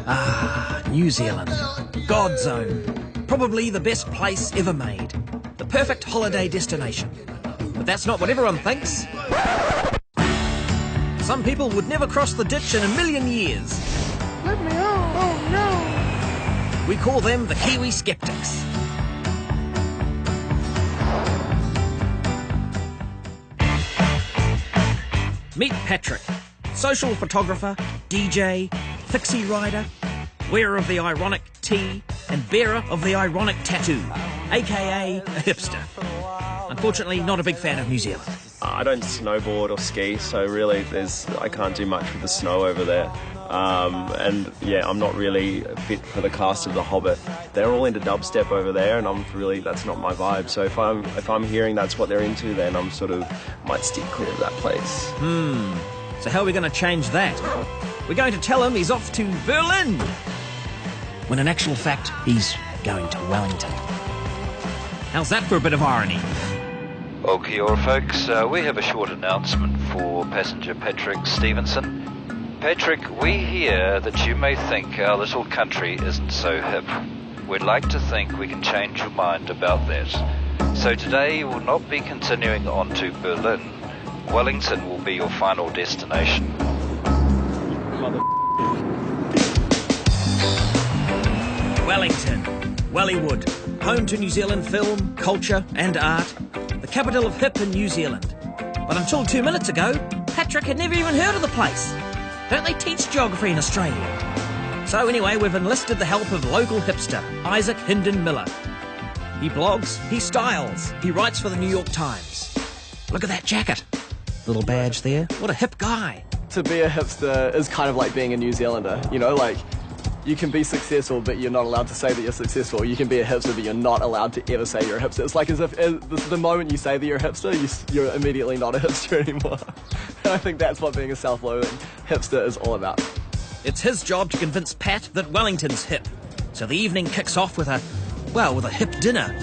Ah, New Zealand. God's own. Probably the best place ever made. The perfect holiday destination. But that's not what everyone thinks. Some people would never cross the ditch in a million years. Let me out! Oh no! We call them the Kiwi Sceptics. Meet Patrick, social photographer, DJ, fixie rider, wearer of the ironic tee and bearer of the ironic tattoo, aka a hipster. Unfortunately, not a big fan of New Zealand. I don't snowboard or ski, so really I can't do much with the snow over there. And yeah, I'm not really fit for the cast of The Hobbit. They're all into dubstep over there, and that's not my vibe. So if I'm hearing that's what they're into, then I'm might steer clear of that place. So how are we going to change that? We're going to tell him he's off to Berlin, when in actual fact he's going to Wellington. How's that for a bit of irony? Well, kia ora, folks. We have a short announcement for passenger Patrick Stevenson. Patrick, we hear that you may think our little country isn't so hip. We'd like to think we can change your mind about that. So today you will not be continuing on to Berlin. Wellington will be your final destination. Wellington, Wellywood, home to New Zealand film, culture and art, the capital of hip in New Zealand. But until 2 minutes ago, Patrick had never even heard of the place. Don't they teach geography in Australia? So anyway, we've enlisted the help of local hipster, Isaac Hinden Miller. He blogs, he styles, he writes for the New York Times. Look at that jacket. Little badge there. What a hip guy. To be a hipster is kind of like being a New Zealander, you know, like you can be successful but you're not allowed to say that you're successful. You can be a hipster but you're not allowed to ever say you're a hipster. It's like as if the moment you say that you're a hipster, you're immediately not a hipster anymore. And I think that's what being a self-loathing hipster is all about. It's his job to convince Pat that Wellington's hip. So the evening kicks off with a hip dinner.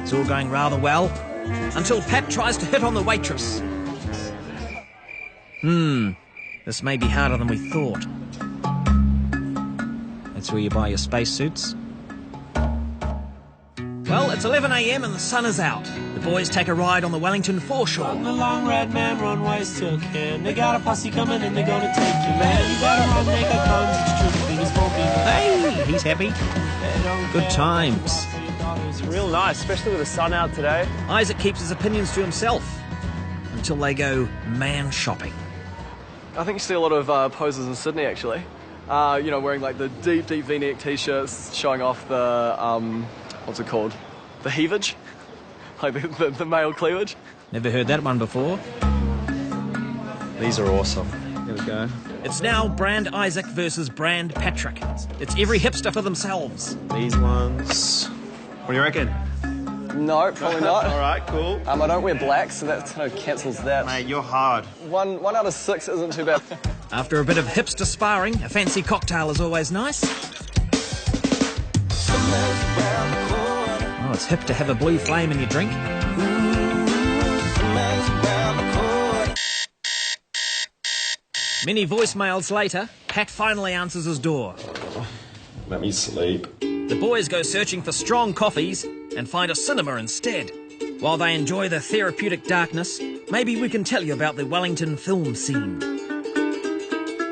It's all going rather well, until Pat tries to hit on the waitress. This may be harder than we thought. That's where you buy your spacesuits. Well, it's 11 a.m. and the sun is out. The boys take a ride on the Wellington foreshore. The long red man runways took him. They got a posse coming and they're gonna take you, man. You better run, make a come. It's true, things won't be. Hey, he's happy. Good times. It's real nice, especially with the sun out today. Isaac keeps his opinions to himself until they go man shopping. I think you see a lot of posers in Sydney actually. You know, wearing like the deep V-neck t-shirts, showing off the, what's it called? The heavage? Like the male cleavage. Never heard that one before. These are awesome. Here we go. It's now Brand Isaac versus Brand Patrick. It's every hipster for themselves. These ones. What do you reckon? No, probably not. All right, cool. I don't wear black, so that kind of cancels that. Mate, you're hard. One out of 6 isn't too bad. After a bit of hipster sparring, a fancy cocktail is always nice. Oh, it's hip to have a blue flame in your drink. Many voicemails later, Pat finally answers his door. Let me sleep. The boys go searching for strong coffees and find a cinema instead. While they enjoy the therapeutic darkness, maybe we can tell you about the Wellington film scene.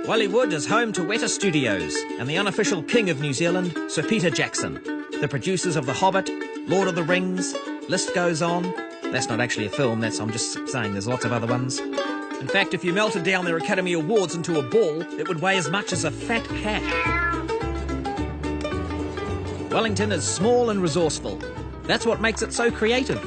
Wellywood is home to Weta Studios and the unofficial king of New Zealand, Sir Peter Jackson. The producers of The Hobbit, Lord of the Rings, list goes on. That's not actually a film, I'm just saying there's lots of other ones. In fact, if you melted down their Academy Awards into a ball, it would weigh as much as a fat cat. Wellington is small and resourceful. That's what makes it so creative.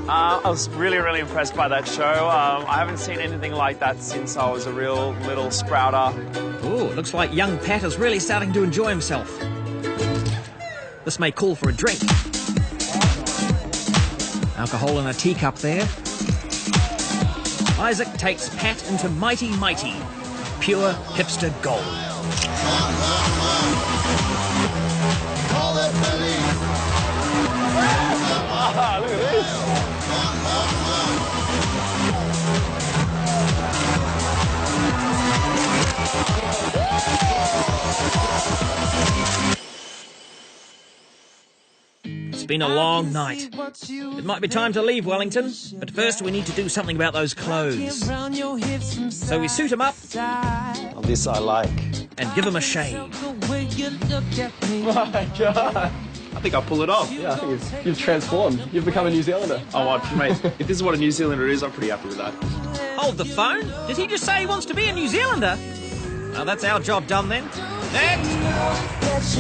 I was really impressed by that show. I haven't seen anything like that since I was a real little sprouter. Ooh, it looks like young Pat is really starting to enjoy himself. This may call for a drink. Alcohol in a teacup there. Isaac takes Pat into Mighty, pure hipster gold. Ah, look at this. been a long night. It might be time to leave Wellington, but first we need to do something about those clothes. So we suit him up Oh, this I like. and give him a shave. My God. I think I'll pull it off. Yeah, I think you've transformed. You've become a New Zealander. Oh, what, mate, if this is what a New Zealander is, I'm pretty happy with that. Hold the phone. Did he just say he wants to be a New Zealander? Well, that's our job done then. Next!